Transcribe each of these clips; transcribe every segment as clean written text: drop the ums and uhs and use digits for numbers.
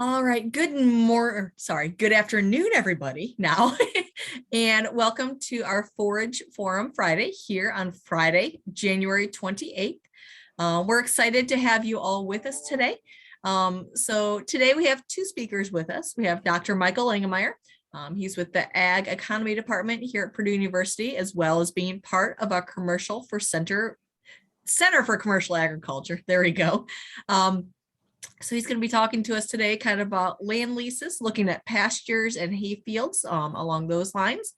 All right, good afternoon, everybody now, and welcome to our Forage Forum Friday here on Friday, January 28th. We're excited to have you all with us today. So today we have two speakers with us. We have Dr. Michael Langemeier. He's with the Ag Economy Department here at Purdue University, as well as being part of our Center for Commercial Agriculture. There we go. So he's going to be talking to us today kind of about land leases, looking at pastures and hay fields along those lines.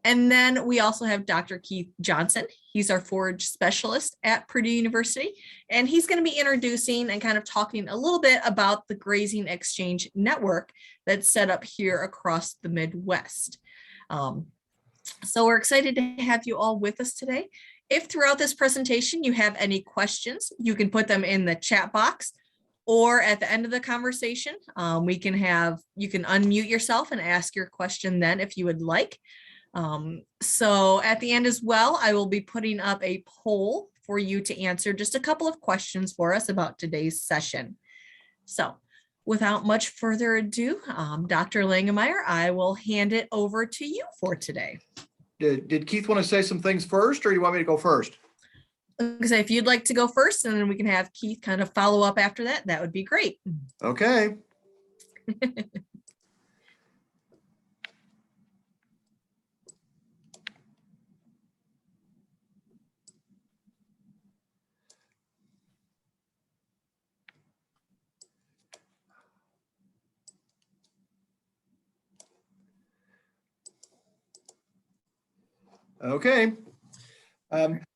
And then we also have Dr. Keith Johnson. He's our forage specialist at Purdue University, and he's going to be introducing and kind of talking a little bit about the grazing exchange network that's set up here across the Midwest. So we're excited to have you all with us today. If throughout this presentation you have any questions, you can put them in the chat box, or at the end of the conversation, you can unmute yourself and ask your question then if you would like. So at the end as well, I will be putting up a poll for you to answer just a couple of questions for us about today's session. So without much further ado, Dr. Langemeier, I will hand it over to you for today. Did Keith want to say some things first, or do you want me to go first? Because if you'd like to go first, and then we can have Keith kind of follow up after that, that would be great. Okay. Okay.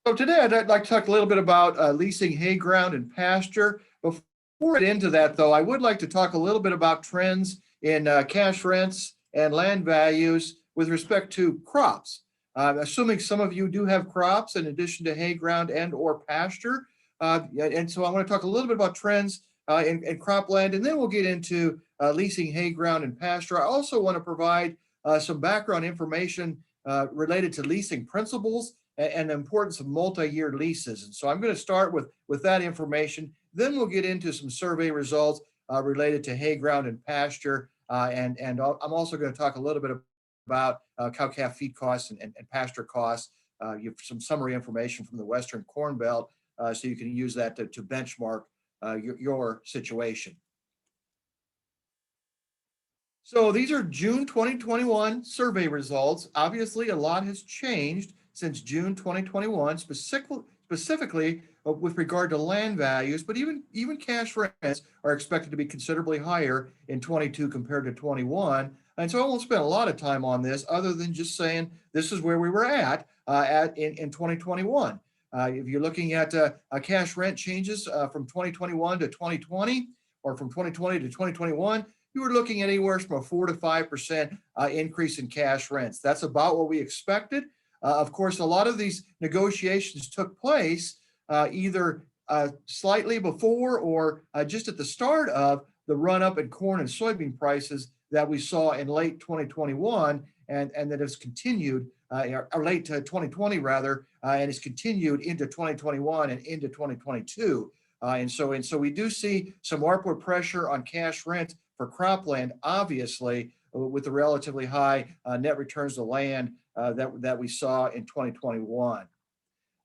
So today I'd like to talk a little bit about leasing hay ground and pasture. Before we get into that, though, I would like to talk a little bit about trends in cash rents and land values with respect to crops. Assuming some of you do have crops in addition to hay ground and or pasture. And so I want to talk a little bit about trends in cropland, and then we'll get into leasing hay ground and pasture. I also want to provide some background information related to leasing principles and the importance of multi-year leases. And so I'm going to start with that information. Then we'll get into some survey results related to hay ground and pasture. And I'm also going to talk a little bit about cow-calf feed costs and pasture costs. You have some summary information from the Western Corn Belt, so you can use that to benchmark your situation. So these are June 2021 survey results. Obviously, a lot has changed since June 2021, specifically with regard to land values, but even cash rents are expected to be considerably higher in 22 compared to 21. And so I won't spend a lot of time on this other than just saying this is where we were at in 2021. If you're looking at cash rent changes from 2021 to 2020, or from 2020 to 2021, you were looking at anywhere from a 4 to 5% increase in cash rents. That's about what we expected. Of course, a lot of these negotiations took place either slightly before or just at the start of the run-up in corn and soybean prices that we saw in late 2021 and that has continued, or late 2020 rather, and has continued into 2021 and into 2022. And so we do see some upward pressure on cash rent for cropland, obviously, with the relatively high net returns to land that we saw in 2021.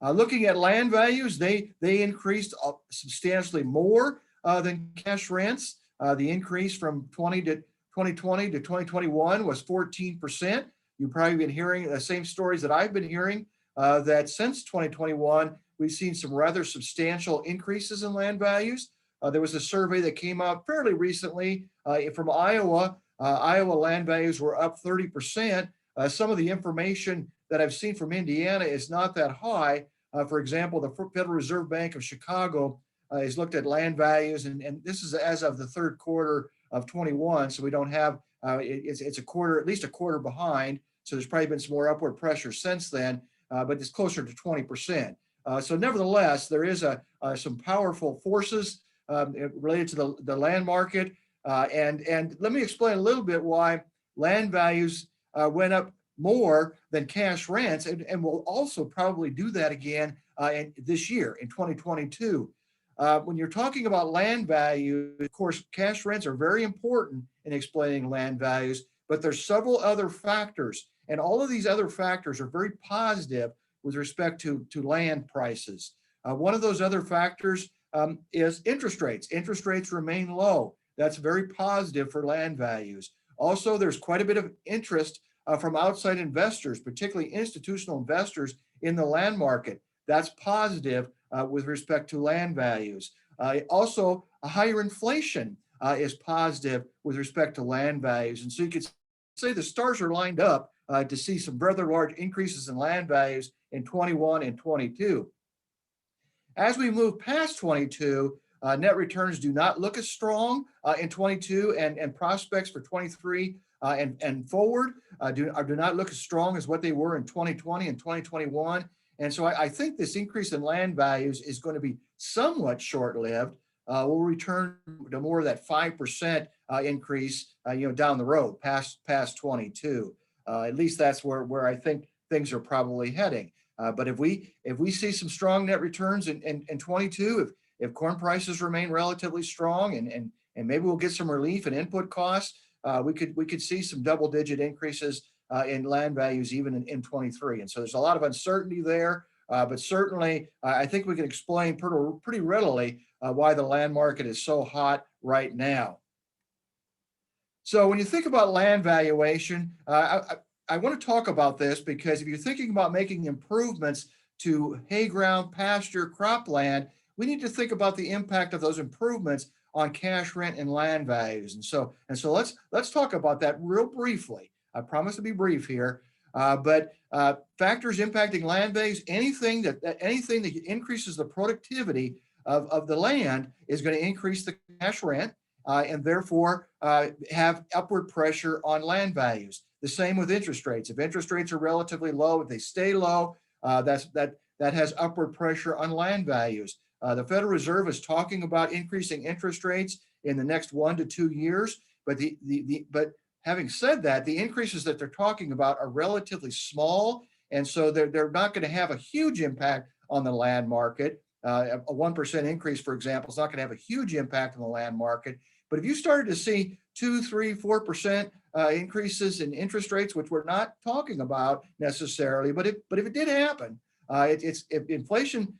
Looking at land values, they increased substantially more than cash rents. The increase from 2020 to 2021 was 14%. You've probably been hearing the same stories that I've been hearing, that since 2021, we've seen some rather substantial increases in land values. There was a survey that came out fairly recently from Iowa. Iowa land values were up 30%. Some of the information that I've seen from Indiana is not that high. For example, the Federal Reserve Bank of Chicago has looked at land values, and this is as of the third quarter of 21. So we don't have, it's a quarter, at least a quarter behind. So there's probably been some more upward pressure since then, but it's closer to 20%. So nevertheless, there is some powerful forces related to the land market. And let me explain a little bit why land values went up more than cash rents, and will also probably do that again this year in 2022. When you're talking about land value, of course, cash rents are very important in explaining land values, but there's several other factors. And all of these other factors are very positive with respect to land prices. One of those other factors is interest rates. Interest rates remain low. That's very positive for land values. Also, there's quite a bit of interest from outside investors, particularly institutional investors in the land market. That's positive with respect to land values. Also, a higher inflation is positive with respect to land values. And so you could say the stars are lined up to see some rather large increases in land values in 21 and 22. As we move past 22, net returns do not look as strong in 22, and prospects for 23 and forward do not look as strong as what they were in 2020 and 2021. And so I think this increase in land values is going to be somewhat short-lived. We'll return to more of that 5% increase, down the road past 22. At least that's where I think things are probably heading. But if we see some strong net returns in 22, if corn prices remain relatively strong and maybe we'll get some relief in input costs, we could see some double-digit increases in land values even in 23. And so there's a lot of uncertainty there, but certainly I think we can explain pretty readily why the land market is so hot right now. So when you think about land valuation, I want to talk about this because if you're thinking about making improvements to hay ground, pasture, cropland, we need to think about the impact of those improvements on cash rent and land values. And so let's talk about that real briefly. I promise to be brief here, but factors impacting land values, anything that increases the productivity of the land is going to increase the cash rent and therefore have upward pressure on land values. The same with interest rates. If interest rates are relatively low, if they stay low, that has upward pressure on land values. The Federal Reserve is talking about increasing interest rates in the next 1 to 2 years, but but having said that, the increases that they're talking about are relatively small, and so they're not going to have a huge impact on the land market. A 1% increase, for example, is not going to have a huge impact on the land market. But if you started to see 2, 3, 4% increases in interest rates, which we're not talking about necessarily, but if it did happen, if inflation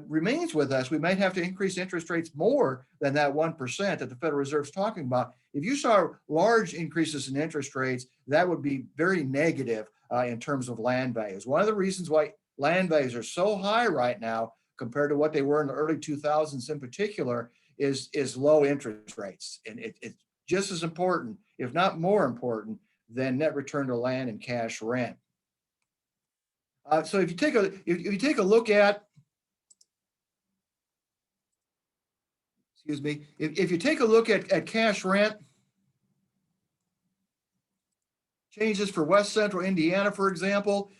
remains with us, we might have to increase interest rates more than that 1% that the Federal Reserve is talking about. If you saw large increases in interest rates, that would be very negative in terms of land values. One of the reasons why land values are so high right now compared to what they were in the early 2000s in particular is low interest rates. And it's just as important, if not more important, than net return to land and cash rent. So if you take a look at, excuse me, if you take a look at cash rent changes for West Central Indiana, for example,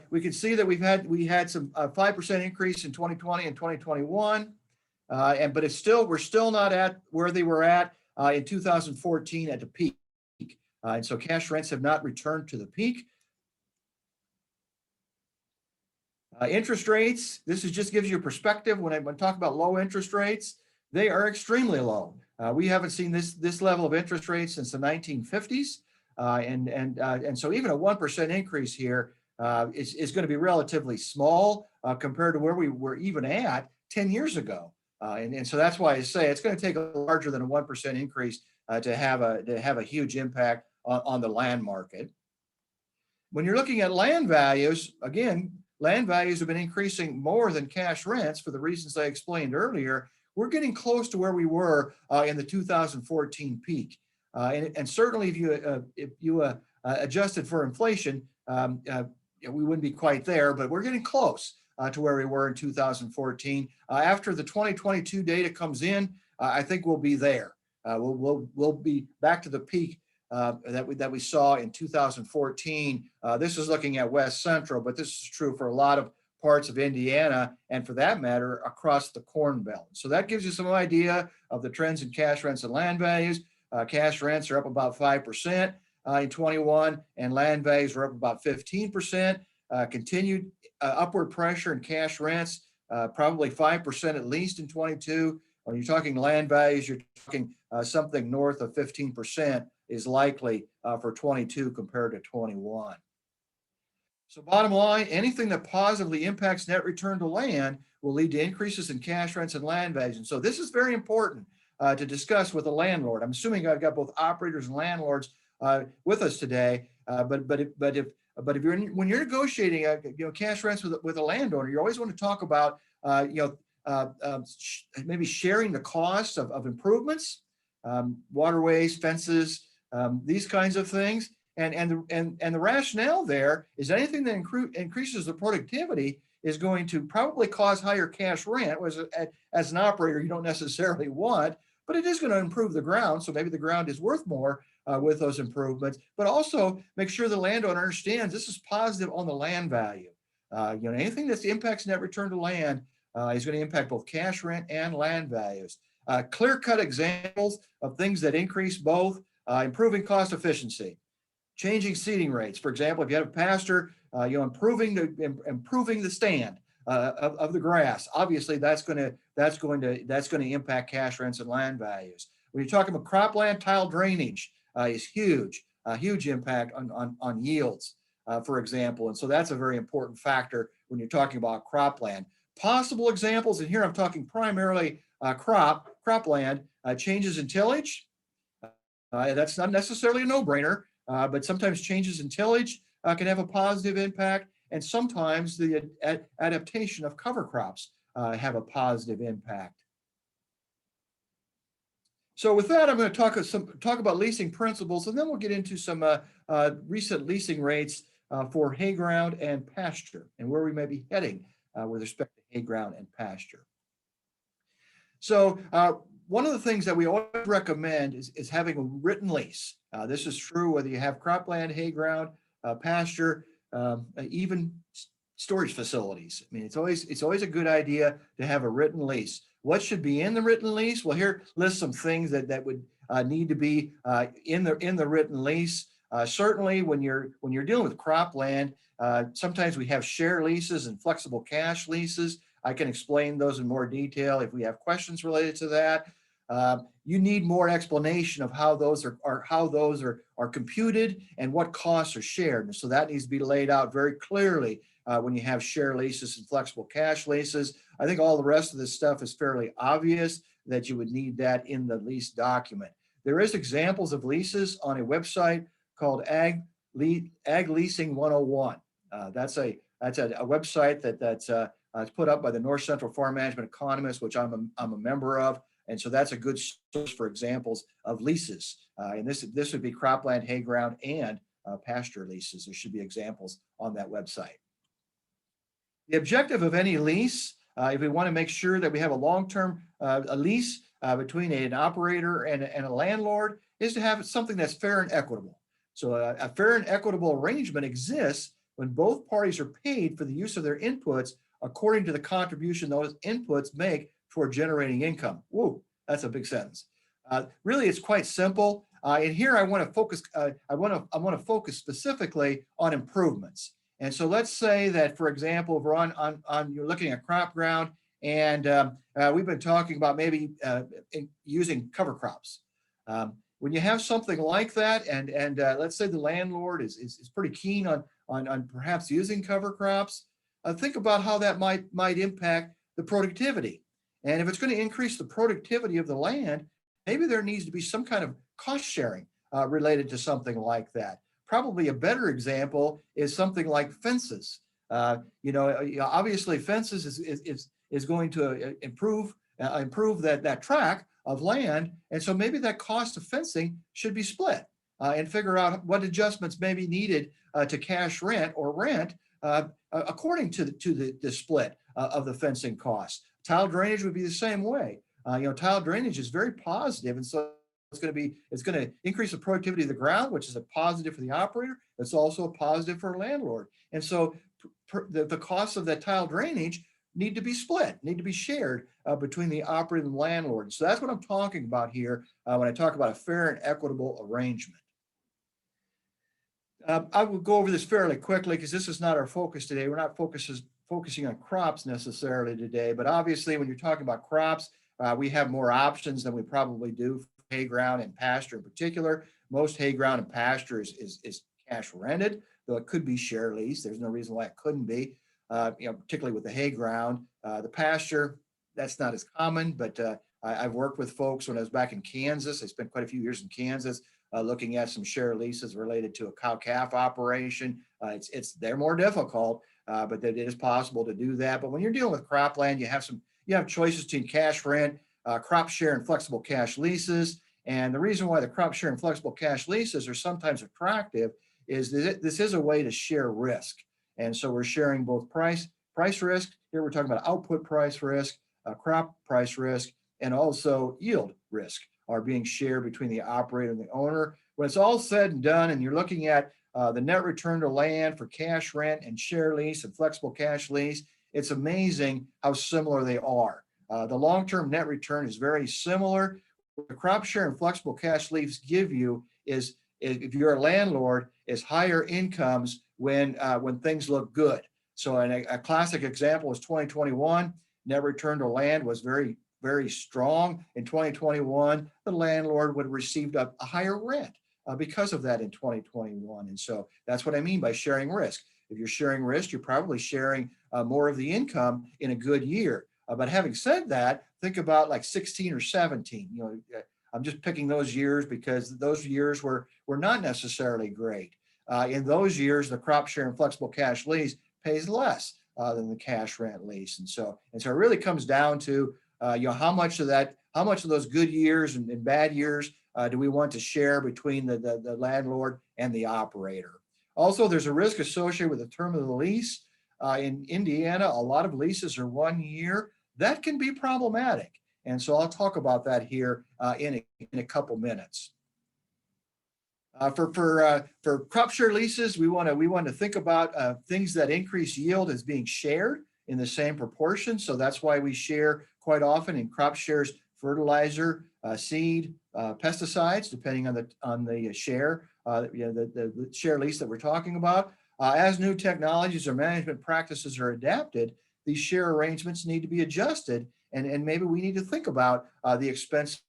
we can see that we had some 5% increase in 2020 and 2021, but we're still not at where they were at in 2014 at the peak, and so cash rents have not returned to the peak. Interest rates. This just gives you a perspective when I talk about low interest rates. They are extremely low. We haven't seen this level of interest rates since the 1950s, and so even a 1% increase here is going to be relatively small compared to where we were even at 10 years ago. And so that's why I say it's going to take a larger than a 1% increase to have a huge impact on the land market. When you're looking at land values, again, land values have been increasing more than cash rents for the reasons I explained earlier. We're getting close to where we were in the 2014 peak. And certainly if you adjusted for inflation, we wouldn't be quite there, but we're getting close to where we were in 2014. After the 2022 data comes in, I think we'll be there. We'll be back to the peak that we saw in 2014. This is looking at West Central, but this is true for a lot of parts of Indiana, and for that matter, across the Corn Belt. So that gives you some idea of the trends in cash rents and land values. Cash rents are up about 5% in 21, and land values are up about 15%. Continued upward pressure in cash rents probably 5% at least in 22. When you're talking land values, you're talking something north of 15% is likely for 22 compared to 21. So bottom line, anything that positively impacts net return to land will lead to increases in cash rents and land values. And so this is very important to discuss with a landlord. I'm assuming I've got both operators and landlords with us today. But if you're when you're negotiating cash rents with a landowner, you always want to talk about maybe sharing the cost of improvements, waterways, fences, these kinds of things. And the rationale there is anything that increases the productivity is going to probably cause higher cash rent, which as an operator you don't necessarily want, but it is going to improve the ground. So maybe the ground is worth more with those improvements, but also make sure the landowner understands this is positive on the land value. Anything that impacts net return to land is going to impact both cash rent and land values. Clear-cut examples of things that increase both: improving cost efficiency, changing seeding rates. For example, if you have a pasture, improving the stand of the grass. Obviously, that's going to impact cash rents and land values. When you're talking about cropland, tile drainage is huge, a huge impact on yields, for example. And so that's a very important factor when you're talking about cropland. Possible examples, and here I'm talking primarily cropland, changes in tillage. That's not necessarily a no-brainer. But sometimes changes in tillage can have a positive impact, and sometimes the adaptation of cover crops have a positive impact. So with that, I'm going to talk about leasing principles, and then we'll get into some recent leasing rates for hay ground and pasture, and where we may be heading with respect to hay ground and pasture. So one of the things that we always recommend is having a written lease. This is true whether you have cropland, hay ground, pasture, even storage facilities. I mean, it's always a good idea to have a written lease. What should be in the written lease? Well, here lists some things that would need to be in the written lease. Certainly, when you're dealing with cropland, sometimes we have share leases and flexible cash leases. I can explain those in more detail if we have questions related to that. You need more explanation of how those are computed and what costs are shared. And so that needs to be laid out very clearly when you have share leases and flexible cash leases. I think all the rest of this stuff is fairly obvious that you would need that in the lease document. There is examples of leases on a website called Ag Leasing 101. That's a website that's put up by the North Central Farm Management Economist, which I'm a member of. And so that's a good source for examples of leases. And this would be cropland, hay ground, and pasture leases. There should be examples on that website. The objective of any lease, if we want to make sure that we have a long-term lease between an operator and a landlord, is to have something that's fair and equitable. So a fair and equitable arrangement exists when both parties are paid for the use of their inputs according to the contribution those inputs make toward generating income. Whoa, that's a big sentence. Really, it's quite simple. And here I want to focus. I want to focus specifically on improvements. And so let's say that, for example, if we're you're looking at crop ground, and we've been talking about maybe using cover crops. When you have something like that, and let's say the landlord is pretty keen on perhaps using cover crops, think about how that might impact the productivity. And if it's going to increase the productivity of the land, maybe there needs to be some kind of cost sharing related to something like that. Probably a better example is something like fences. Obviously fences is going to improve that tract of land. And so maybe that cost of fencing should be split and figure out what adjustments may be needed to cash rent or rent according to the split of the fencing costs. Tile drainage would be the same way. Tile drainage is very positive, and so it's going to increase the productivity of the ground, which is a positive for the operator. It's also a positive for a landlord. And so the costs of that tile drainage need to be split, need to be shared between the operator and the landlord. So that's what I'm talking about here when I talk about a fair and equitable arrangement. I will go over this fairly quickly because this is not our focus today. We're not focused focusing on crops necessarily today, but obviously when you're talking about crops, we have more options than we probably do for hay ground and pasture in particular. Most hay ground and pasture is cash rented, though it could be share lease. There's no reason why it couldn't be, particularly with the hay ground. The pasture, that's not as common, but I've worked with folks when I was back in Kansas. I spent quite a few years in Kansas looking at some share leases related to a cow-calf operation. They're more difficult, but it is possible to do that. But when you're dealing with cropland, you have choices between cash rent, crop share, and flexible cash leases. And the reason why the crop share and flexible cash leases are sometimes attractive is that this is a way to share risk. And so we're sharing both price risk. Here we're talking about output price risk, crop price risk, and also yield risk are being shared between the operator and the owner. When it's all said and done, and you're looking at the net return to land for cash rent and share lease and flexible cash lease, it's amazing how similar they are. The long-term net return is very similar. What the crop share and flexible cash lease give you is if you're a landlord, is higher incomes when things look good. So a classic example is 2021. Net return to land was very, very strong. In 2021, the landlord would have received a higher rent because of that in 2021. And so that's what I mean by sharing risk. If you're sharing risk, you're probably sharing more of the income in a good year. But having said that, think about like 16 or 17. I'm just picking those years because those years were not necessarily great. In those years, the crop share and flexible cash lease pays less than the cash rent lease. And so it really comes down to how much of those good years and bad years do we want to share between the landlord and the operator. Also, there's a risk associated with the term of the lease. In Indiana, a lot of leases are 1 year. That can be problematic. And so I'll talk about that here in a couple minutes. For crop share leases, we want to think about things that increase yield as being shared in the same proportion. So that's why we share quite often in crop shares fertilizer, seed, pesticides, depending on the share, the share lease that we're talking about. As new technologies or management practices are adapted, these share arrangements need to be adjusted, and maybe we need to think about the expenses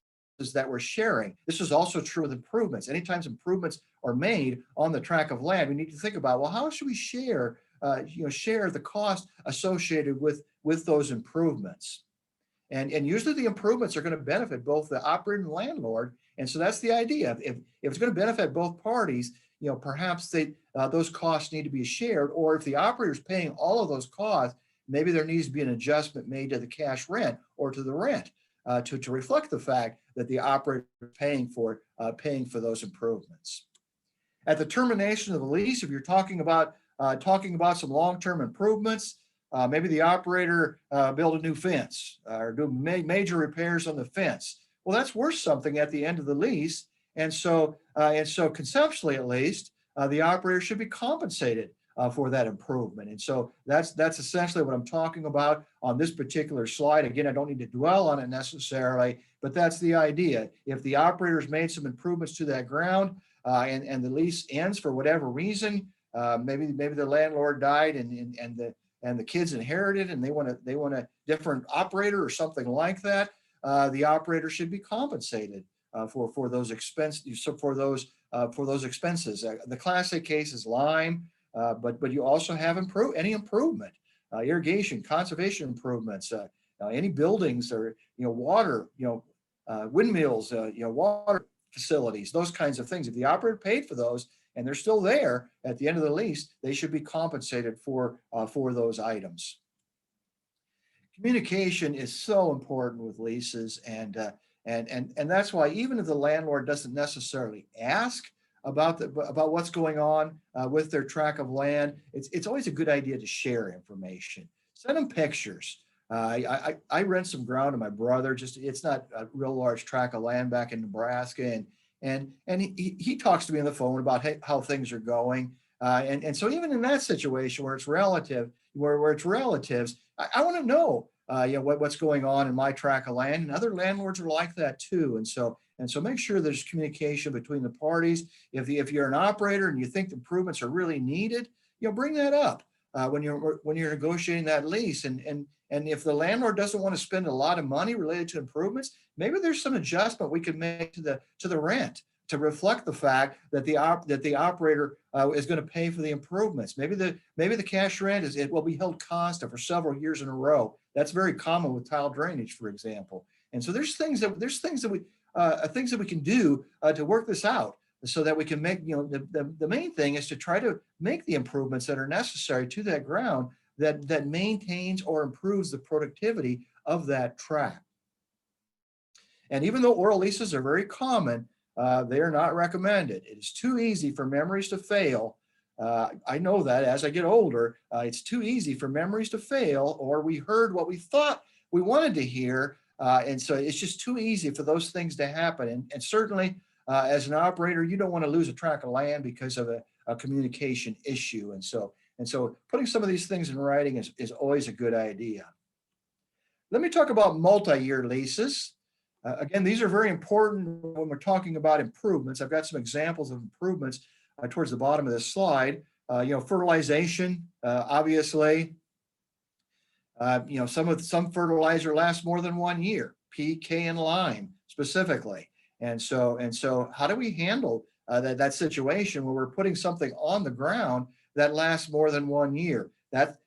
that we're sharing. This is also true with improvements. Anytime improvements are made on the tract of land, we need to think about, well, how should we share the cost associated with those improvements? And usually the improvements are going to benefit both the operator and the landlord. And so that's the idea. If it's going to benefit both parties, perhaps those costs need to be shared, or if the operator is paying all of those costs, maybe there needs to be an adjustment made to the cash rent or to the rent to reflect the fact that the operator is paying for those improvements. At the termination of the lease, if you're talking about some long-term improvements, maybe the operator build a new fence or do major repairs on the fence. Well, that's worth something at the end of the lease, and so conceptually, at least, the operator should be compensated for that improvement. And so that's essentially what I'm talking about on this particular slide. Again, I don't need to dwell on it necessarily, but that's the idea. If the operator's made some improvements to that ground and the lease ends for whatever reason, maybe the landlord died and the kids inherited and they want a different operator or something like that, the operator should be compensated for those expenses. For those expenses, the classic case is lime. But you also have any improvement, irrigation, conservation improvements, any buildings or water, windmills, water facilities, those kinds of things. If the operator paid for those and they're still there at the end of the lease, they should be compensated for those items. Communication is so important with leases, and that's why even if the landlord doesn't necessarily ask about what's going on with their tract of land, it's always a good idea to share information. Send them pictures. I rent some ground to my brother. It's not a real large tract of land back in Nebraska, and he talks to me on the phone about how things are going. And so even in that situation where it's relatives, I want to know what's going on in my tract of land, and other landlords are like that too. And so make sure there's communication between the parties. If you're an operator and you think the improvements are really needed, bring that up. when you're negotiating that lease. And if the landlord doesn't want to spend a lot of money related to improvements, maybe there's some adjustment we could make to the rent to reflect the fact that the operator is going to pay for the improvements. Maybe the cash rent it will be held constant for several years in a row. That's very common with tile drainage, for example. And so there's things that we can do to work this out, so that we can make, the main thing is to try to make the improvements that are necessary to that ground that maintains or improves the productivity of that tract. And even though oral leases are very common, they are not recommended. It is too easy for memories to fail. I know that as I get older, it's too easy for memories to fail, or we heard what we thought we wanted to hear. And so it's just too easy for those things to happen. And certainly as an operator, you don't want to lose a tract of land because of a communication issue. And so putting some of these things in writing is always a good idea. Let me talk about multi-year leases. Again, these are very important when we're talking about improvements. I've got some examples of improvements towards the bottom of this slide. Fertilization, obviously. Some fertilizer lasts more than 1 year, P, K, and lime specifically. And so how do we handle that situation where we're putting something on the ground that lasts more than 1 year?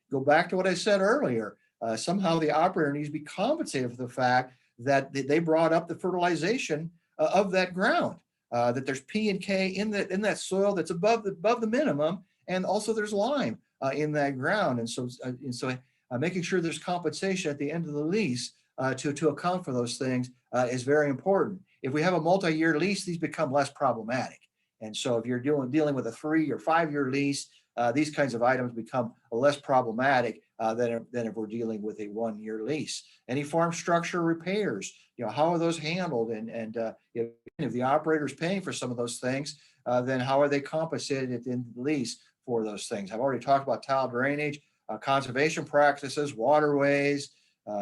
Go back to what I said earlier. Somehow the operator needs to be compensated for the fact that they brought up the fertilization of that ground, that there's P and K in that soil that's above the minimum, and also there's lime in that ground. And so making sure there's compensation at the end of the lease to account for those things is very important. If we have a multi-year lease, these become less problematic. And so if you're dealing with a 3 or 5 year lease, these kinds of items become less problematic than if we're dealing with a 1 year lease. Any farm structure repairs, how are those handled? And if the operator is paying for some of those things, then how are they compensated at the end of the lease for those things? I've already talked about tile drainage, conservation practices, waterways,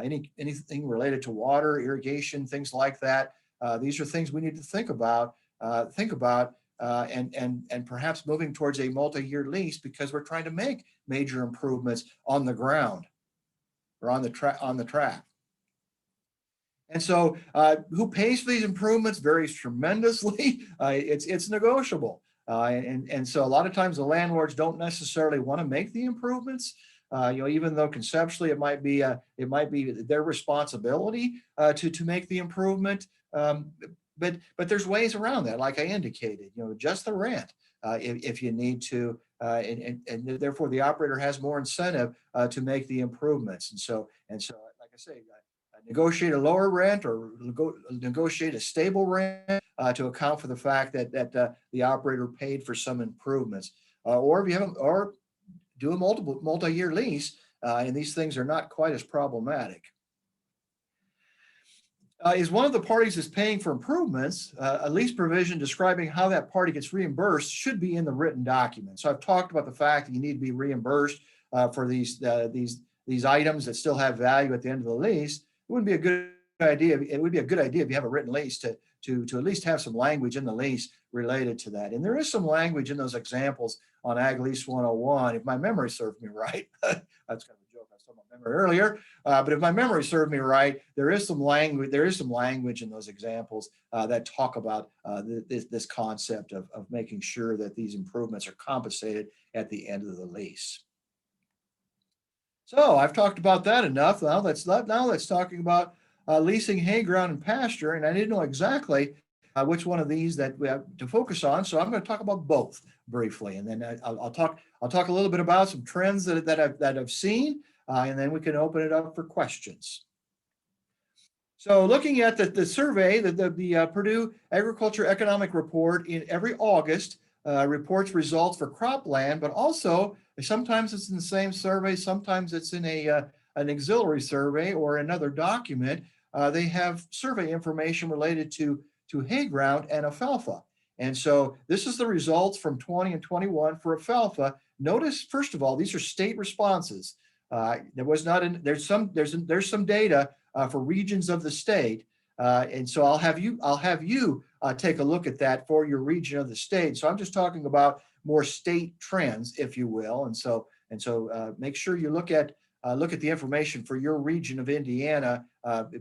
anything related to water, irrigation, things like that. These are things we need to think about, and perhaps moving towards a multi-year lease because we're trying to make major improvements on the ground or on the track. And so who pays for these improvements varies tremendously. It's negotiable. And so a lot of times the landlords don't necessarily want to make the improvements. Even though conceptually it might be their responsibility to make the improvement. But there's ways around that, like I indicated, adjust the rent if you need to, and therefore the operator has more incentive to make the improvements. And so, like I say, negotiate a lower rent or negotiate a stable rent to account for the fact that the operator paid for some improvements, or if you haven't, or do a multi-year lease, and these things are not quite as problematic. Is one of the parties is paying for improvements, a lease provision describing how that party gets reimbursed should be in the written document. So I've talked about the fact that you need to be reimbursed for these items that still have value at the end of the lease. It wouldn't be a good idea. It would be a good idea if you have a written lease to at least have some language in the lease related to that. And there is some language in those examples on Ag Lease 101, if my memory served me right. That's kind of a joke. I stole my memory earlier, but if my memory served me right, there is some language. There is some language in those examples that talk about this concept of making sure that these improvements are compensated at the end of the lease. So I've talked about that enough. Now let's talking about leasing hay, ground, and pasture. And I didn't know exactly which one of these that we have to focus on. So I'm going to talk about both briefly, and then I'll talk a little bit about some trends that I've seen, and then we can open it up for questions. So looking at the survey, the Purdue Agriculture Economic Report in every August reports results for cropland, but also sometimes it's in the same survey, sometimes it's in an auxiliary survey or another document. They have survey information related to hay ground and alfalfa. And so this is the results from 20 and 21 for alfalfa. Notice, first of all, these are state responses. There's some data for regions of the state. And so I'll have you take a look at that for your region of the state. So I'm just talking about more state trends, if you will. And so And so make sure you look at the information for your region of Indiana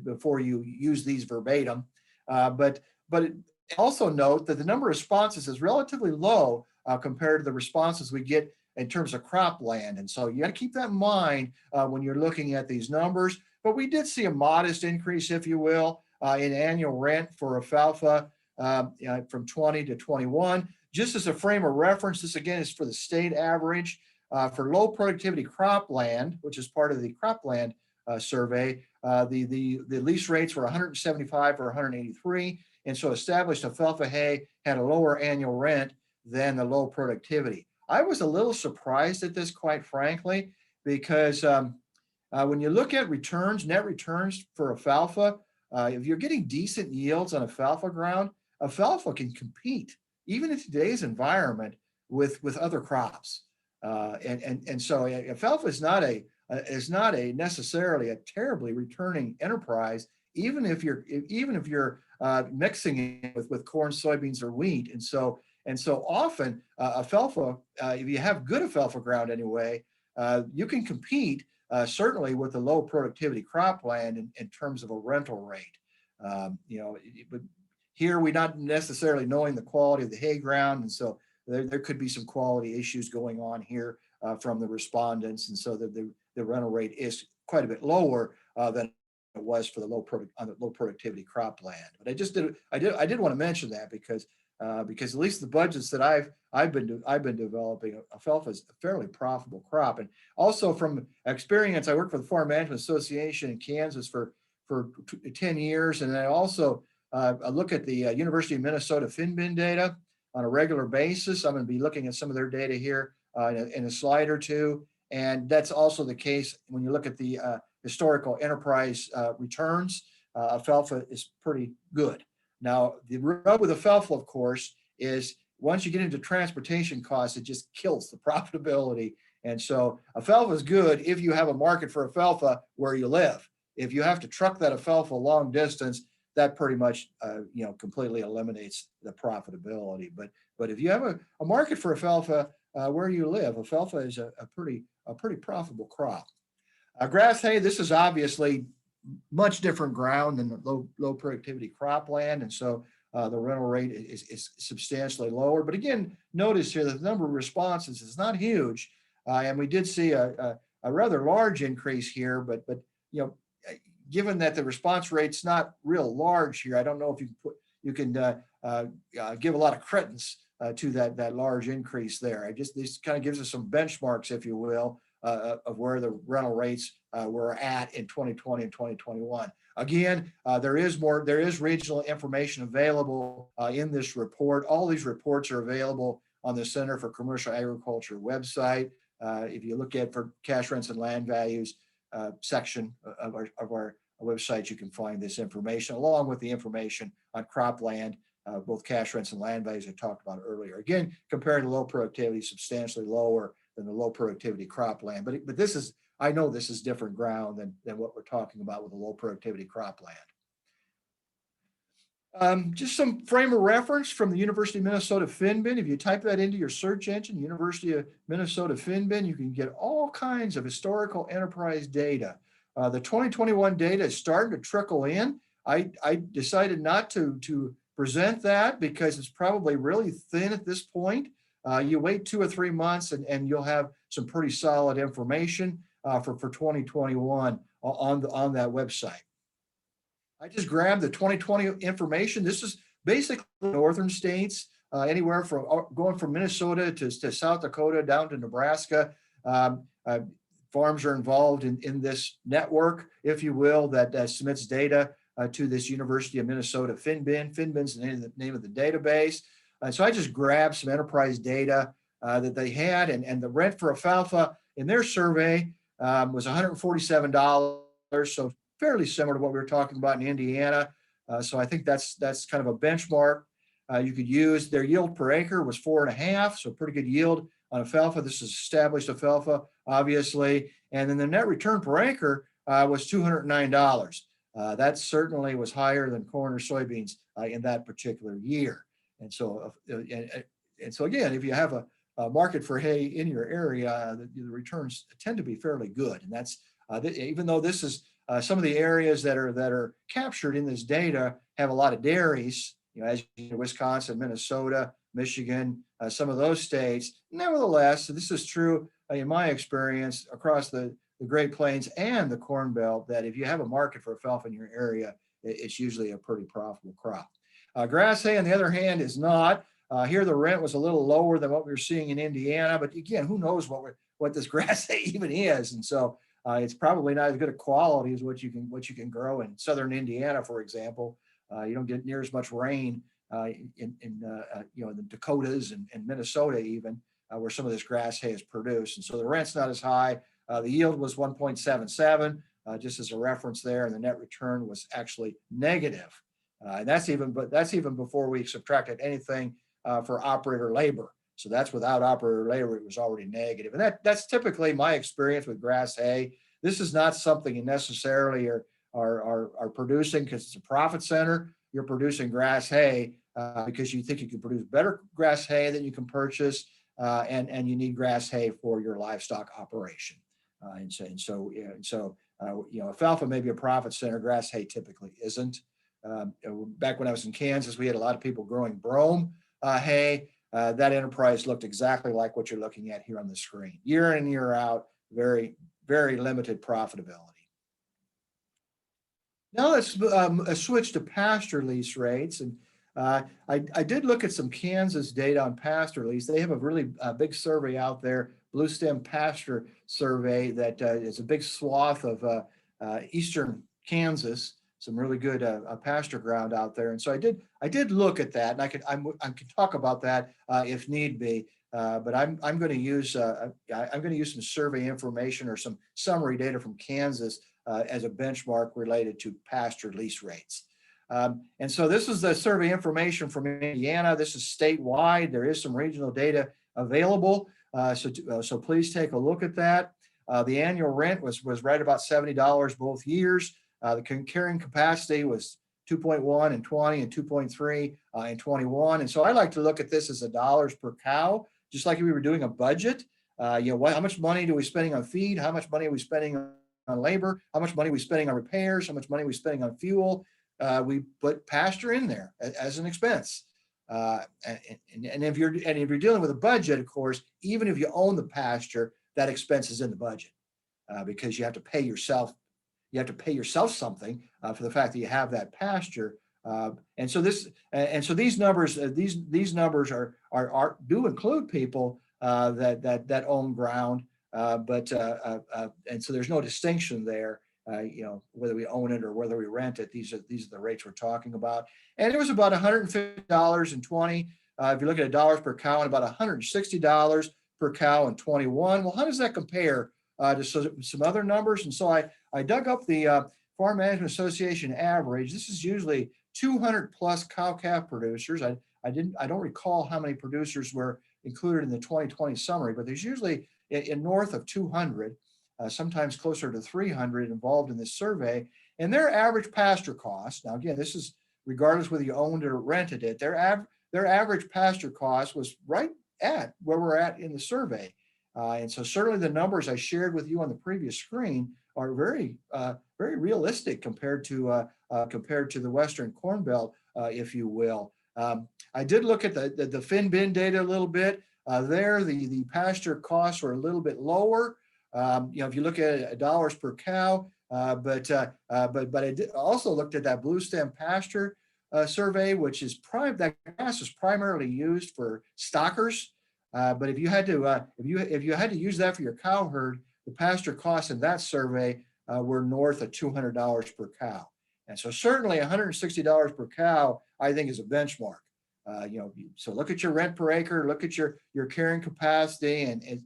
before you use these verbatim. But also note that the number of responses is relatively low compared to the responses we get in terms of cropland. And so you got to keep that in mind when you're looking at these numbers. But we did see a modest increase, if you will, in annual rent for alfalfa from 20 to 21. Just as a frame of reference, this again is for the state average. For low productivity cropland, which is part of the cropland survey, the lease rates were 175 or 183. And so established alfalfa hay had a lower annual rent than the low productivity. I was a little surprised at this, quite frankly, because when you look at returns, net returns for alfalfa, if you're getting decent yields on alfalfa ground, alfalfa can compete, even in today's environment, with other crops. And so alfalfa is not a necessarily a terribly returning enterprise, even if you're mixing it with corn, soybeans, or wheat. And so often alfalfa, if you have good alfalfa ground anyway, you can compete certainly with the low productivity cropland in terms of a rental rate. But here we're not necessarily knowing the quality of the hay ground, and so there could be some quality issues going on here from the respondents, and so the rental rate is quite a bit lower than it was for the low productivity cropland. But I did want to mention that because at least the budgets that I've been developing, alfalfa is a fairly profitable crop. And also from experience, I worked for the Farm Management Association in Kansas for 10 years, and I also I look at the University of Minnesota FINBIN data on a regular basis. I'm going to be looking at some of their data here in a slide or two. And that's also the case when you look at the historical enterprise returns. Alfalfa is pretty good. Now, the rub with alfalfa, of course, is once you get into transportation costs, it just kills the profitability. And so alfalfa is good if you have a market for alfalfa where you live. If you have to truck that alfalfa a long distance, that pretty much completely eliminates the profitability. But if you have a market for alfalfa where you live, alfalfa is a pretty profitable crop. Grass hay, this is obviously much different ground than the low productivity cropland, and so the rental rate is substantially lower. But again, notice here that the number of responses is not huge, and we did see a rather large increase here. But given that the response rate's not real large here, I don't know if you can give a lot of credence to that large increase there. This kind of gives us some benchmarks, if you will, of where the rental rates were at in 2020 and 2021. Again, there is regional information available in this report. All these reports are available on the Center for Commercial Agriculture website. If you look at for cash rents and land values section of our website, you can find this information along with the information on cropland, both cash rents and land values I talked about earlier. Again, comparing to low productivity, substantially lower than the low productivity cropland. But I know this is different ground than what we're talking about with the low productivity cropland. Just some frame of reference from the University of Minnesota FINBIN. If you type that into your search engine, University of Minnesota FINBIN, you can get all kinds of historical enterprise data. The 2021 data is starting to trickle in. I decided not to present that because it's probably really thin at this point. You wait 2 or 3 months and you'll have some pretty solid information for 2021 on that website. I just grabbed the 2020 information. This is basically northern states, anywhere from going from Minnesota to South Dakota down to Nebraska. Farms are involved in this network, if you will, that submits data to this University of Minnesota FINBIN. FINBIN's the name of the database. So I just grabbed some enterprise data that they had, and the rent for alfalfa in their survey was $147. So fairly similar to what we were talking about in Indiana. So I think that's kind of a benchmark you could use. Their yield per acre was 4.5, so pretty good yield on alfalfa. This is established alfalfa, obviously. And then the net return per acre was $209. That certainly was higher than corn or soybeans in that particular year. And so again, if you have market for hay in your area, the returns tend to be fairly good. And that's even though this is some of the areas that are captured in this data have a lot of dairies, as you know, Wisconsin, Minnesota, Michigan, some of those states. Nevertheless, this is true in my experience across the Great Plains and the Corn Belt, that if you have a market for alfalfa in your area, it's usually a pretty profitable crop. Grass hay, on the other hand, is not. Here, the rent was a little lower than what we were seeing in Indiana, but again, who knows what this grass hay even is? And so it's probably not as good a quality as what you can grow in southern Indiana, for example. You don't get near as much rain in the Dakotas and Minnesota even, where some of this grass hay is produced, and so the rent's not as high. The yield was 1.77, just as a reference there, and the net return was actually negative. And that's even before we subtracted anything for operator labor. So that's without operator labor, it was already negative. And that's typically my experience with grass hay. This is not something you necessarily are producing because it's a profit center. You're producing grass hay because you think you can produce better grass hay than you can purchase, and you need grass hay for your livestock operation. Alfalfa may be a profit center. Grass hay typically isn't. Back when I was in Kansas, we had a lot of people growing brome hay. That enterprise looked exactly like what you're looking at here on the screen. Year in and year out, very, very limited profitability. Now let's switch to pasture lease rates. And I did look at some Kansas data on pasture lease. They have a really big survey out there, Blue Stem Pasture Survey, that is a big swath of eastern Kansas, some really good pasture ground out there. And so I did look at that, and I could talk about that if need be. But I'm going to use some survey information or some summary data from Kansas as a benchmark related to pasture lease rates. And so this is the survey information from Indiana. This is statewide. There is some regional data available. So please take a look at that. The annual rent was right about $70 both years. The carrying capacity was 2.1 in 20 and 2.3 in 21. And so I like to look at this as a dollars per cow, just like if we were doing a budget. How much money do we spending on feed? How much money are we spending on labor? How much money are we spending on repairs? How much money are we spending on fuel? We put pasture in there as an expense. And if you're dealing with a budget, of course, even if you own the pasture, that expense is in the budget because you have to pay yourself. You have to pay yourself something for the fact that you have that pasture. And so these numbers do include people that own ground, and so there's no distinction there. Whether we own it or whether we rent it, these are the rates we're talking about. And it was about $150 in 20. If you look at dollars per cow, and about $160 per cow in 21. Well, how does that compare to some other numbers? And so I dug up the Farm Management Association average. This is usually 200 plus cow calf producers. I don't recall how many producers were included in the 2020 summary, but there's usually in north of 200. Sometimes closer to 300 involved in this survey, and their average pasture cost. Now, again, this is regardless whether you owned it or rented it. Their average pasture cost was right at where we're at in the survey, and so certainly the numbers I shared with you on the previous screen are very, very realistic compared to the Western Corn Belt, if you will. I did look at the FINBIN data a little bit. There, the pasture costs were a little bit lower. If you look at dollars per cow, but I did also looked at that Blue Stem Pasture survey, which is that grass is primarily used for stockers. But if you had to use that for your cow herd, the pasture costs in that survey were north of $200 per cow. And so certainly $160 per cow, I think, is a benchmark. So look at your rent per acre, look at your carrying capacity, and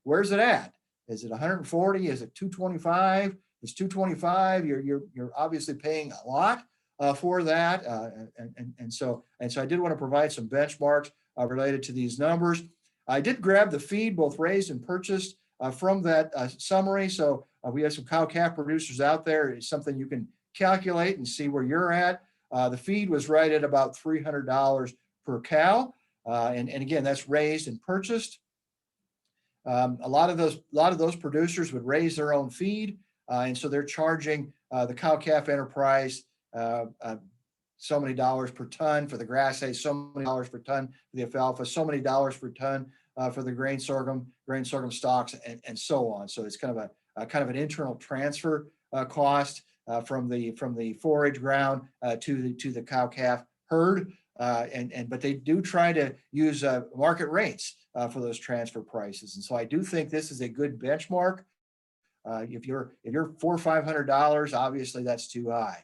where's it at? Is it 140? Is it 225? It's 225. You're obviously paying a lot for that, and so I did want to provide some benchmarks related to these numbers. I did grab the feed, both raised and purchased, from that summary. So we have some cow calf producers out there. It's something you can calculate and see where you're at. The feed was right at about $300 per cow, and again, that's raised and purchased. A lot of those producers would raise their own feed, and so they're charging the cow-calf enterprise so many dollars per ton for the grass hay, so many dollars per ton for the alfalfa, so many dollars per ton for the grain sorghum stalks, and so on. So it's kind of an internal transfer cost from the forage ground to the cow-calf herd. But they do try to use market rates for those transfer prices. And so I do think this is a good benchmark. If you're $400 or $500, obviously that's too high.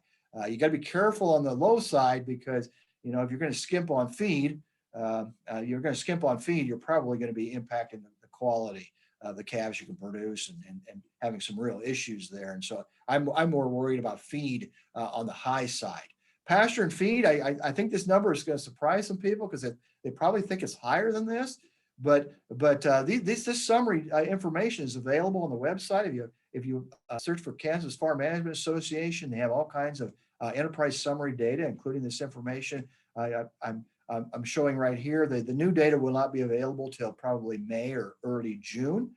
You got to be careful on the low side because, if you're going to skimp on feed, you're probably going to be impacting the quality of the calves you can produce and having some real issues there. And so I'm more worried about feed on the high side. Pasture and feed, I think this number is going to surprise some people because they probably think it's higher than this. But this summary information is available on the website. If you search for Kansas Farm Management Association, they have all kinds of enterprise summary data, including this information I'm showing right here. The new data will not be available till probably May or early June.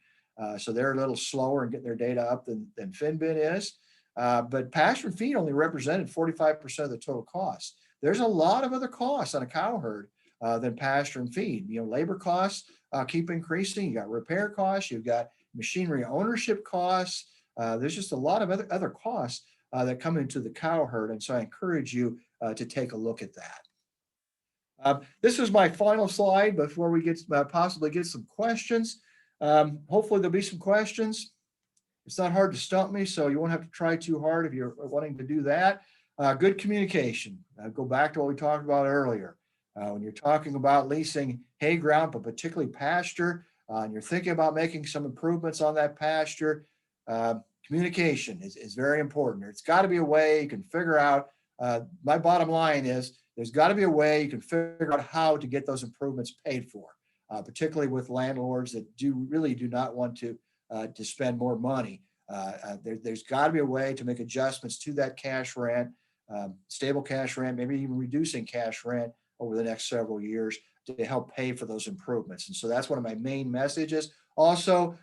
So they're a little slower in getting their data up than FINBIN is. But pasture and feed only represented 45% of the total cost. There's a lot of other costs on a cow herd than pasture and feed. Labor costs keep increasing. You got repair costs. You've got machinery ownership costs. There's just a lot of other costs that come into the cow herd. And so I encourage you to take a look at that. This is my final slide before we get possibly get some questions. Hopefully there'll be some questions. It's not hard to stump me, so you won't have to try too hard if you're wanting to do that. Good communication. Go back to what we talked about earlier. When you're talking about leasing hay ground, but particularly pasture, and you're thinking about making some improvements on that pasture, communication is very important. There's got to be a way you can figure out. My bottom line is there's got to be a way you can figure out how to get those improvements paid for, particularly with landlords that really do not want to spend more money. There's got to be a way to make adjustments to that cash rent, stable cash rent, maybe even reducing cash rent over the next several years to help pay for those improvements. And so that's one of my main messages. Also,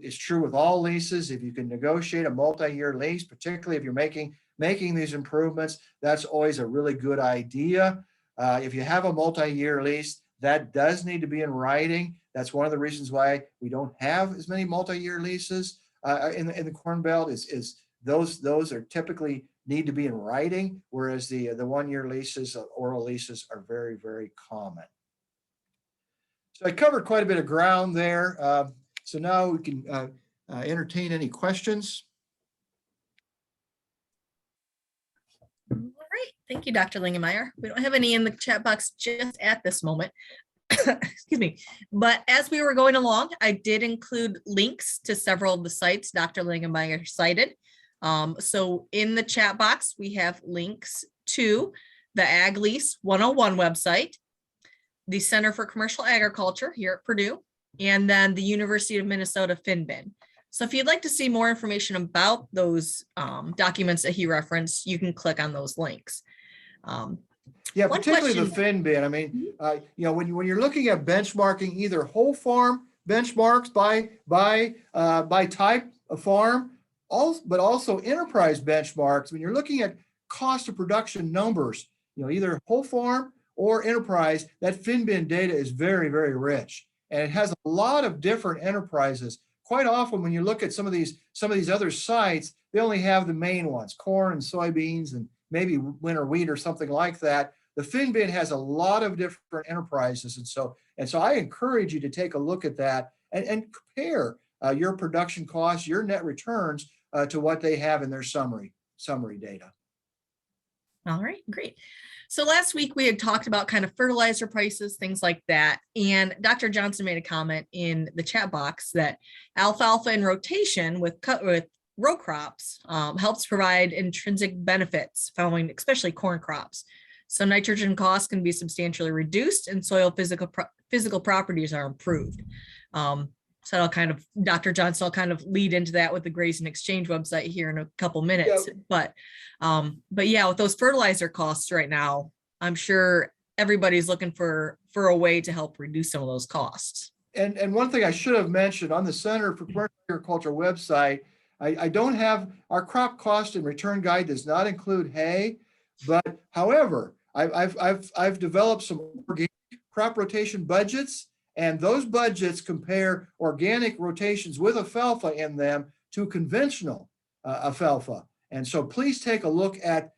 it's true with all leases. If you can negotiate a multi-year lease, particularly if you're making these improvements, that's always a really good idea. If you have a multi-year lease, that does need to be in writing. That's one of the reasons why we don't have as many multi-year leases in the Corn Belt. Is those are typically need to be in writing, whereas the one-year leases, oral leases, are very, very common. So I covered quite a bit of ground there. So now we can entertain any questions. All right. Thank you, Dr. Langemeier. We don't have any in the chat box just at this moment. Excuse me. But as we were going along, I did include links to several of the sites Dr. Langemeier cited. So in the chat box, we have links to the Ag Lease 101 website, the Center for Commercial Agriculture here at Purdue, and then the University of Minnesota FINBIN. So if you'd like to see more information about those documents that he referenced, you can click on those links. Yeah, particularly the FINBIN. I mean, when you're looking at benchmarking, either whole farm benchmarks by type of farm, but also enterprise benchmarks. When you're looking at cost of production numbers, either whole farm or enterprise, that FINBIN data is very, very rich, and it has a lot of different enterprises. Quite often, when you look at some of these other sites, they only have the main ones: corn and soybeans, and maybe winter wheat or something like that. The FINBIN has a lot of different enterprises, and so I encourage you to take a look at that and compare your production costs, your net returns to what they have in their summary data. All right, great. So last week we had talked about kind of fertilizer prices, things like that. And Dr. Johnson made a comment in the chat box that alfalfa in rotation with row crops helps provide intrinsic benefits following especially corn crops. So nitrogen costs can be substantially reduced and soil physical properties are improved. So Dr. Johnson will kind of lead into that with the Graze and Exchange website here in a couple minutes. Yep. But yeah, with those fertilizer costs right now, I'm sure everybody's looking for a way to help reduce some of those costs. And one thing I should have mentioned on the Center for Commercial Agriculture website, I don't have, our crop cost and return guide does not include hay, but however, I've developed some organic crop rotation budgets, and those budgets compare organic rotations with alfalfa in them to conventional alfalfa. And so please take a look at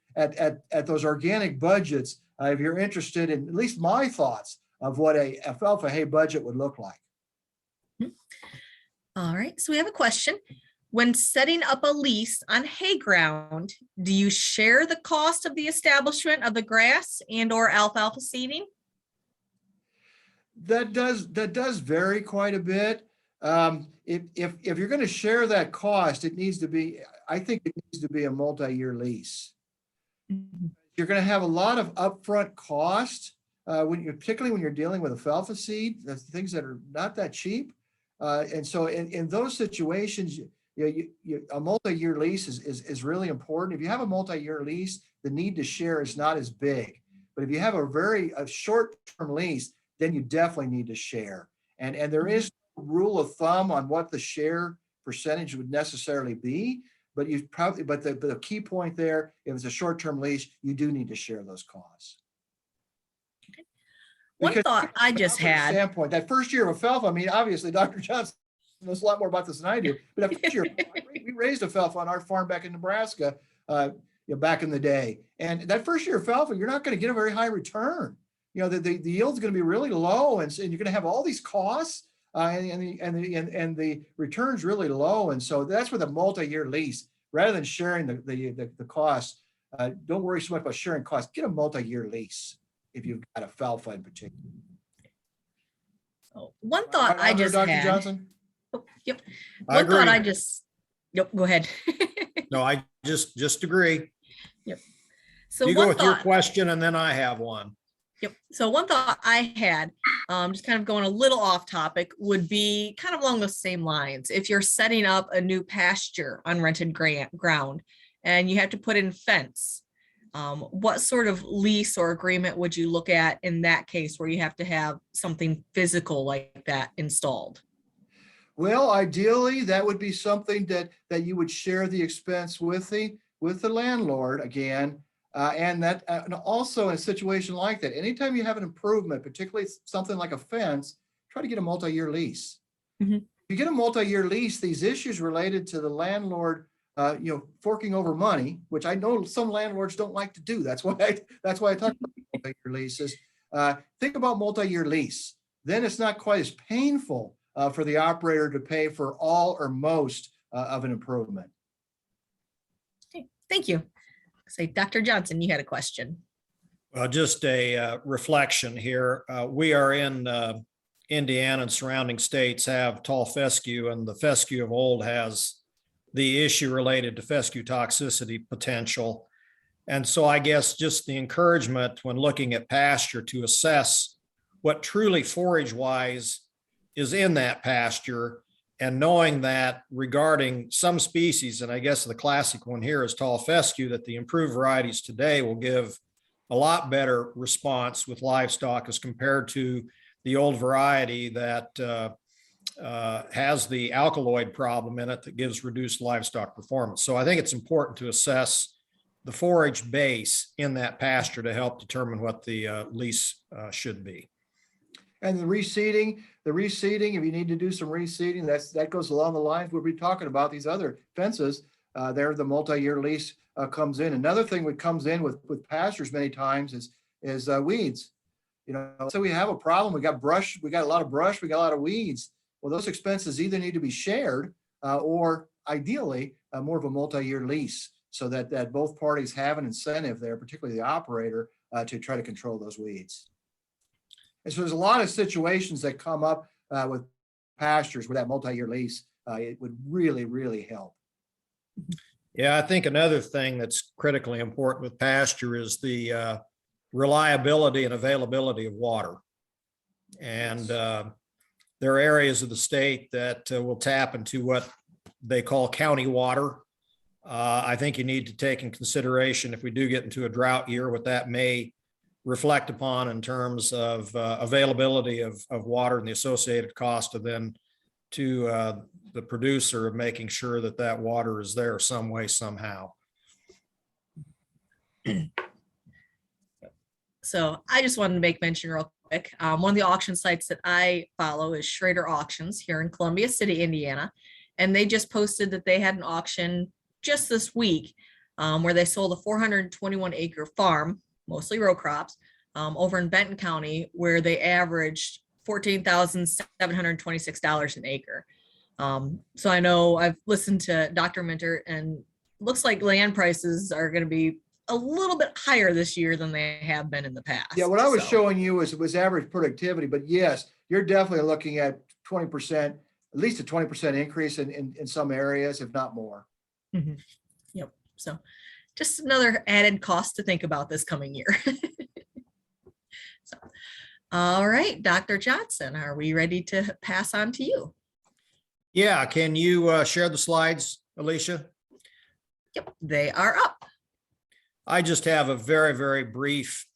those organic budgets if you're interested in at least my thoughts of what a alfalfa hay budget would look like. All right, so we have a question. When setting up a lease on hay ground, do you share the cost of the establishment of the grass and or alfalfa seeding? That does vary quite a bit. If you're going to share that cost, it needs to be, I think it needs to be a multi-year lease. You're going to have a lot of upfront cost particularly when you're dealing with alfalfa seed, that's things that are not that cheap. And so in those situations, a multi-year lease is really important. If you have a multi-year lease, the need to share is not as big. But if you have a short-term lease, then you definitely need to share. And there is a rule of thumb on what the share percentage would necessarily be. But the key point there, if it's a short-term lease, you do need to share those costs. Okay. One thought I just had. Standpoint, that first year of alfalfa, I mean, obviously Dr. Johnson knows a lot more about this than I do, but that first year, we raised alfalfa on our farm back in Nebraska back in the day. And that first year of alfalfa, you're not going to get a very high return. The yield's going to be really low, and you're going to have all these costs. And the return's really low, and so that's with a multi-year lease. Rather than sharing the cost, don't worry so much about sharing costs. Get a multi-year lease if you've got alfalfa in particular. So one thought I just Dr. had. Johnson? Oh, yep. One thought I just. Yep. Go ahead. No, I just agree. Yep. So you go with your question, and then I have one. Yep. So one thought I had, just kind of going a little off topic, would be kind of along the same lines. If you're setting up a new pasture on rented ground and you have to put in fence, what sort of lease or agreement would you look at in that case where you have to have something physical like that installed? Well, ideally, that would be something that you would share the expense with the landlord again. And also in a situation like that, anytime you have an improvement, particularly something like a fence, try to get a multi-year lease. Mm-hmm. If you get a multi-year lease, these issues related to the landlord, forking over money, which I know some landlords don't like to do. That's why I talk about multi-year leases. Think about multi-year lease. Then it's not quite as painful for the operator to pay for all or most of an improvement. Okay, thank you. Say, Dr. Johnson, you had a question. Well, just a reflection here. We are in Indiana and surrounding states have tall fescue, and the fescue of old has the issue related to fescue toxicity potential. And so I guess just the encouragement when looking at pasture to assess what truly forage-wise is in that pasture, and knowing that regarding some species, and I guess the classic one here is tall fescue, that the improved varieties today will give a lot better response with livestock as compared to the old variety that has the alkaloid problem in it that gives reduced livestock performance. So I think it's important to assess the forage base in that pasture to help determine what the lease should be. And the reseeding, if you need to do some reseeding, that goes along the lines we'll be talking about these other fences. There, the multi-year lease comes in. Another thing that comes in with pastures many times is weeds. So we have a problem. We got brush. We got a lot of brush. We got a lot of weeds. Well, those expenses either need to be shared or ideally more of a multi-year lease, so that both parties have an incentive there, particularly the operator, to try to control those weeds. And so there's a lot of situations that come up with pastures where that multi-year lease, it would really, really help. Yeah, I think another thing that's critically important with pasture is the reliability and availability of water. And there are areas of the state that will tap into what they call county water. I think you need to take in consideration, if we do get into a drought year, what that may reflect upon in terms of availability of water and the associated cost of then to the producer of making sure that that water is there some way, somehow. So I just wanted to make mention real quick. One of the auction sites that I follow is Schrader Auctions here in Columbia City, Indiana. And they just posted that they had an auction just this week where they sold a 421 acre farm, mostly row crops, over in Benton County, where they averaged $14,726 an acre. So I know I've listened to Dr. Minter, and looks like land prices are going to be a little bit higher this year than they have been in the past. Yeah, what I was So, showing you was average productivity, but yes, you're definitely looking at 20%, at least a 20% increase in some areas, if not more. mhm. Yep. So just another added cost to think about this coming year. So, all right, Dr. Johnson, are we ready to pass on to you? Yeah, can you share the slides, Alicia? Yep, they are up. I just have a very, very brief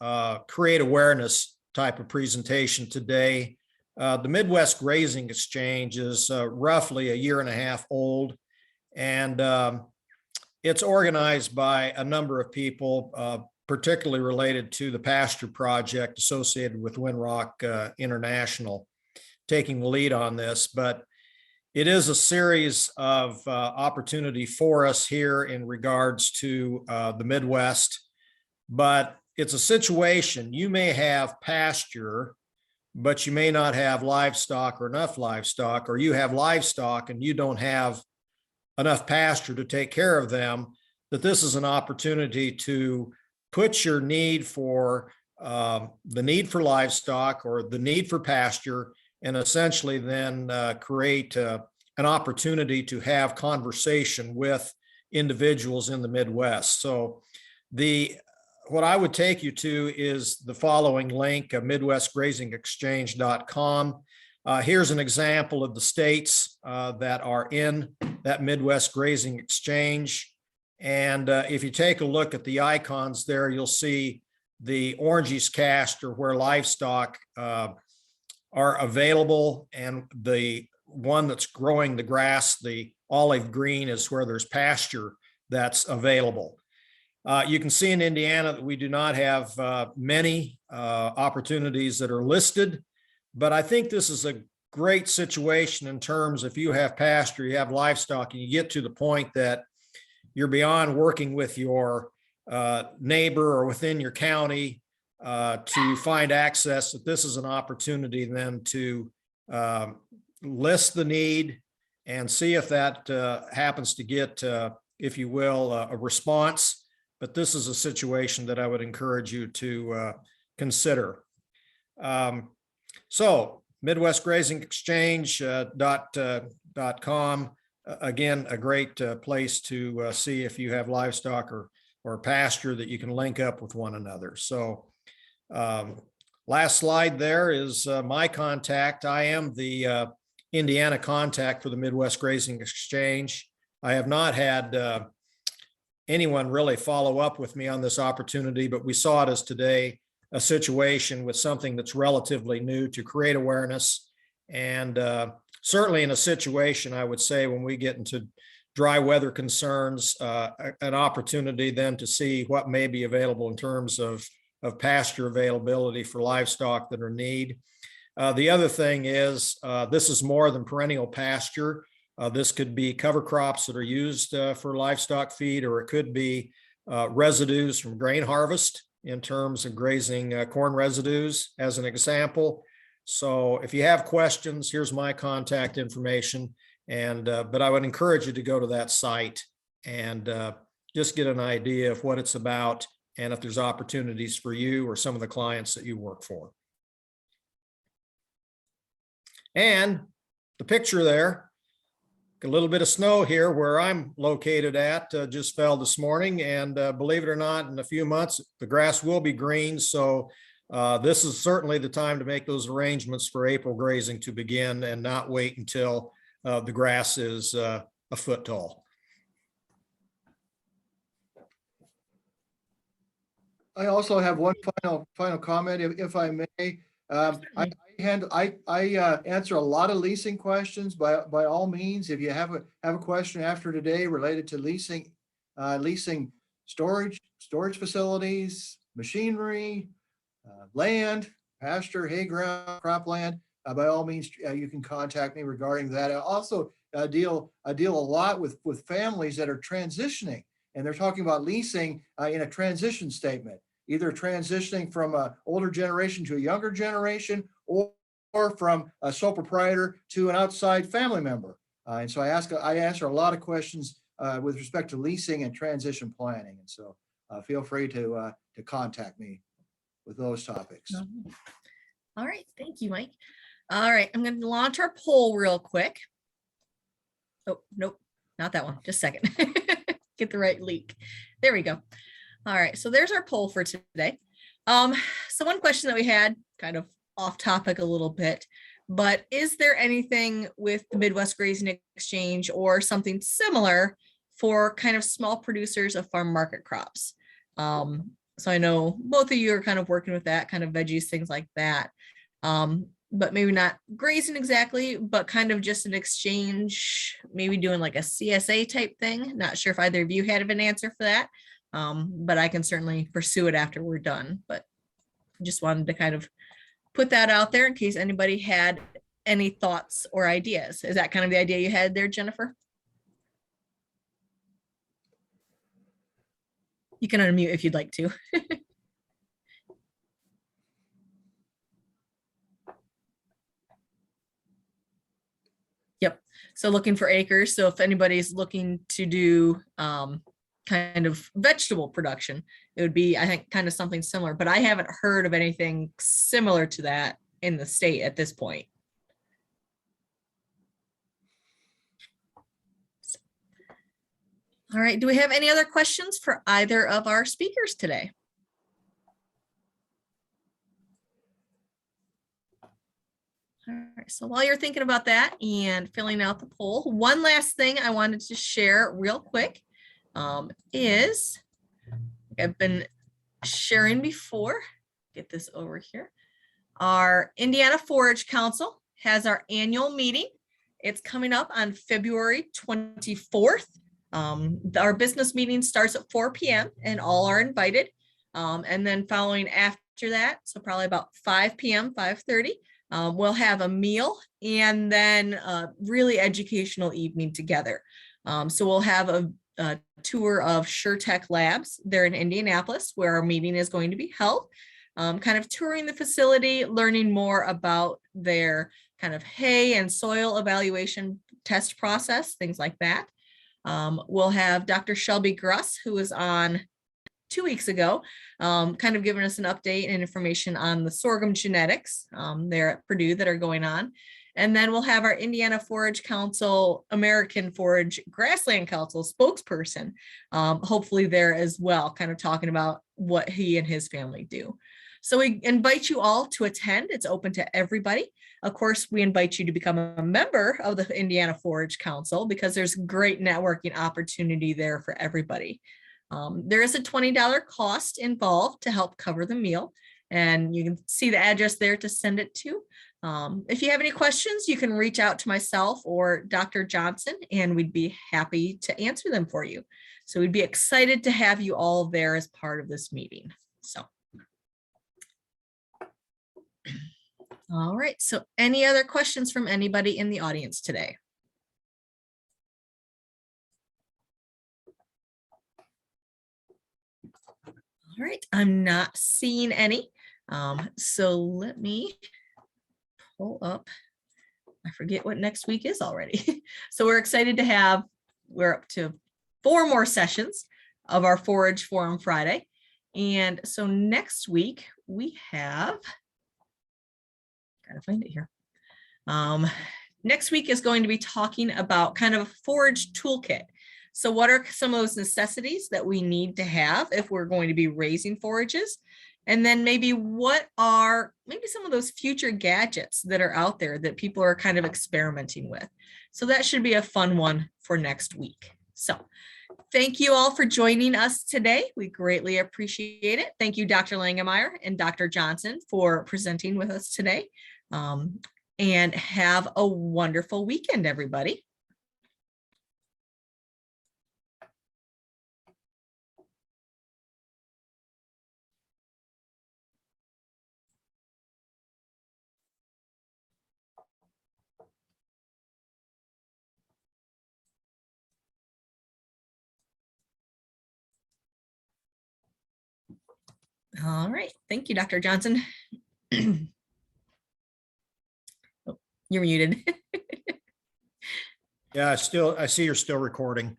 create awareness type of presentation today. The Midwest Grazing Exchange is roughly a year and a half old, and it's organized by a number of people, particularly related to the Pasture project associated with Windrock International, taking the lead on this. But it is a series of opportunity for us here in regards to the Midwest, but it's a situation. You may have pasture, but you may not have livestock or enough livestock, or you have livestock and you don't have enough pasture to take care of them, that this is an opportunity to put your need for the need for livestock or the need for pasture, and essentially then create an opportunity to have conversation with individuals in the Midwest. So what I would take you to is the following link, midwestgrazingexchange.com. Here's an example of the states that are in that Midwest Grazing Exchange. And if you take a look at the icons there, you'll see the oranges cast, or where livestock are available, and the one that's growing the grass, the olive green, is where there's pasture that's available. You can see in Indiana that we do not have many opportunities that are listed, but I think this is a great situation in terms, if you have pasture, you have livestock, and you get to the point that you're beyond working with your neighbor or within your county to find access, that this is an opportunity then to list the need and see if that happens to get, if you will, a response. But this is a situation that I would encourage you to consider. So MidwestGrazingExchange.com, again, a great place to see if you have livestock or pasture that you can link up with one another. So last slide there is my contact. I am the Indiana contact for the Midwest Grazing Exchange. I have not had anyone really follow up with me on this opportunity, but we saw it as today a situation with something that's relatively new to create awareness. And certainly in a situation, I would say, when we get into dry weather concerns, an opportunity then to see what may be available in terms of pasture availability for livestock that are in need. The other thing is this is more than perennial pasture. This could be cover crops that are used for livestock feed, or it could be residues from grain harvest in terms of grazing corn residues, as an example. So if you have questions, here's my contact information. And but I would encourage you to go to that site and just get an idea of what it's about, and if there's opportunities for you or some of the clients that you work for. And the picture there, a little bit of snow here where I'm located at, just fell this morning, and believe it or not, in a few months the grass will be green. So this is certainly the time to make those arrangements for April grazing to begin, and not wait until the grass is a foot tall. I also have one final comment, if I may. Certainly. I answer a lot of leasing questions by all means. If you have a question after today related to leasing storage facilities, machinery, land, pasture, hay ground, cropland, by all means, you can contact me regarding that. I also deal a lot with families that are transitioning, and they're talking about leasing in a transition statement, either transitioning from an older generation to a younger generation, or from a sole proprietor to an outside family member. And so I answer a lot of questions with respect to leasing and transition planning. And so feel free to contact me with those topics. All right, thank you, Mike. All right, I'm going to launch our poll real quick. Oh, nope, not that one. Just a second. Get the right link. There we go. All right, so there's our poll for today. So one question that we had, kind of off topic a little bit, but is there anything with the Midwest Grazing Exchange or something similar for kind of small producers of farm market crops? So I know both of you are kind of working with that, kind of veggies, things like that. But maybe not grazing exactly, but kind of just an exchange, maybe doing like a CSA type thing. Not sure if either of you had an answer for that, but I can certainly pursue it after we're done. But just wanted to kind of put that out there in case anybody had any thoughts or ideas. Is that kind of the idea you had there, Jennifer? You can unmute if you'd like to. Yep. So looking for acres. So if anybody's looking to do kind of vegetable production, it would be, I think, kind of something similar, but I haven't heard of anything similar to that in the state at this point. All right. Do we have any other questions for either of our speakers today? All right, so while you're thinking about that and filling out the poll, one last thing I wanted to share real quick is I've been sharing before, get this over here. Our Indiana Forage Council has our annual meeting. It's coming up on February 24th. Our business meeting starts at 4 p.m. and all are invited. And then following after that, so probably about 5 p.m., 5:30, we'll have a meal and then a really educational evening together. So we'll have a tour of SureTech Labs there in Indianapolis, where our meeting is going to be held. Kind of touring the facility, learning more about their kind of hay and soil evaluation test process, things like that. We'll have Dr. Shelby Gruss, who was on 2 weeks ago, kind of giving us an update and information on the sorghum genetics there at Purdue that are going on. And then we'll have our Indiana Forage Council, American Forage Grassland Council spokesperson, hopefully there as well, kind of talking about what he and his family do. So we invite you all to attend. It's open to everybody. Of course, we invite you to become a member of the Indiana Forage Council because there's great networking opportunity there for everybody. There is a $20 cost involved to help cover the meal, and you can see the address there to send it to. If you have any questions, you can reach out to myself or Dr. Johnson, and we'd be happy to answer them for you. So we'd be excited to have you all there as part of this meeting. So. All right, so any other questions from anybody in the audience today? All right, I'm not seeing any. So let me pull up. I forget what next week is already. So we're excited to have, we're up to 4 more sessions of our Forage Forum Friday. And so next week we have, gotta find it here. Next week is going to be talking about kind of a forage toolkit. So what are some of those necessities that we need to have if we're going to be raising forages? And then maybe what are maybe some of those future gadgets that are out there that people are kind of experimenting with. So that should be a fun one for next week. So Thank you all for joining us today. We greatly appreciate it. Thank you, Dr. Langemeier and Dr. Johnson, for presenting with us today. And have a wonderful weekend, everybody. All right. Thank you, Dr. Johnson. Oh, you're muted. Yeah, I see you're still recording.